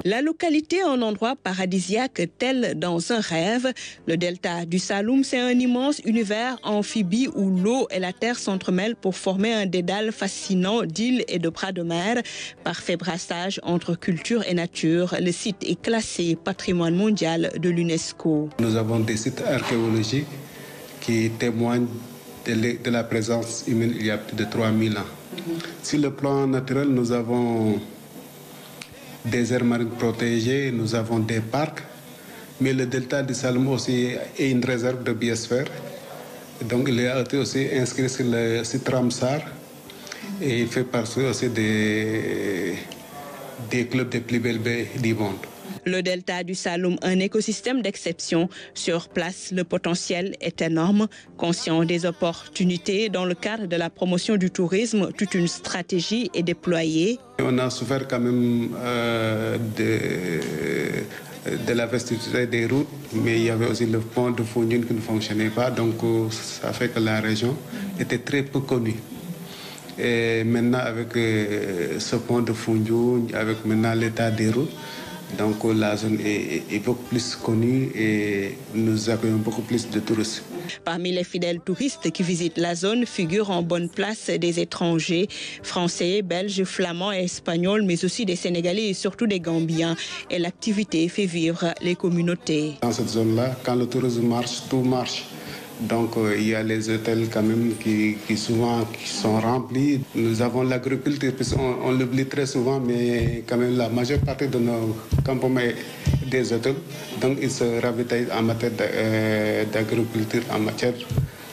La localité est un endroit paradisiaque tel dans un rêve. Le delta du Saloum, c'est un immense univers amphibie où l'eau et la terre s'entremêlent pour former un dédale fascinant d'îles et de bras de mer. Parfait brassage entre culture et nature, le site est classé patrimoine mondial de l'UNESCO. Nous avons des sites archéologiques qui témoignent de la présence humaine il y a plus de 3000 ans. Sur le plan naturel, nous avons des aires marines protégées, nous avons des parcs, mais le delta du Saloum aussi est une réserve de biosphère. Donc il a été aussi inscrit sur le site Ramsar et il fait partie aussi des clubs des plus belles baies du monde. Le delta du Saloum, un écosystème d'exception. Sur place, le potentiel est énorme. Conscient des opportunités, dans le cadre de la promotion du tourisme, toute une stratégie est déployée. On a souffert quand même de la vastuité des routes, mais il y avait aussi le pont de Foundiougne qui ne fonctionnait pas, donc ça fait que la région était très peu connue. Et maintenant, avec ce pont de Foundiougne, avec maintenant l'état des routes, donc la zone est beaucoup plus connue et nous accueillons beaucoup plus de touristes. Parmi les fidèles touristes qui visitent la zone figurent en bonne place des étrangers, français, belges, flamands et espagnols, mais aussi des Sénégalais et surtout des Gambiens. Et l'activité fait vivre les communautés. Dans cette zone-là, quand le tourisme marche, tout marche. Donc il y a les hôtels quand même qui souvent qui sont remplis. Nous avons l'agriculture, on l'oublie très souvent, mais quand même la majeure partie de nos campements est des hôtels. Donc ils se ravitaillent en matière d'agriculture, en matière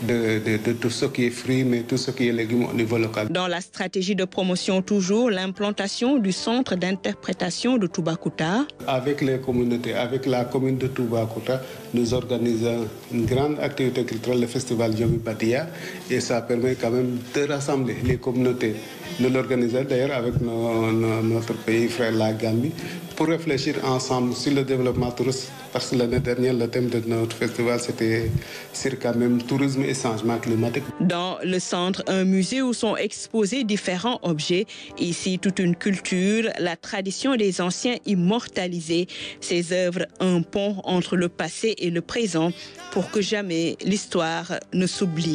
de tout ce qui est fruits, mais tout ce qui est légumes au niveau local. Dans la stratégie de promotion toujours, l'implantation du centre d'interprétation de Toubacouta. Avec les communautés, avec la commune de Toubacouta, nous organisons une grande activité culturelle, le festival Diomi Badia, et ça permet quand même de rassembler les communautés. Nous l'organisons d'ailleurs avec notre pays frère, la Gambie, pour réfléchir ensemble sur le développement touristique. Parce que l'année dernière, le thème de notre festival, c'était sur quand même tourisme et changement climatique. Dans le centre, un musée où sont exposés différents objets. Ici, toute une culture, la tradition des anciens immortalisés. Ces œuvres, un pont entre le passé et le présent pour que jamais l'histoire ne s'oublie.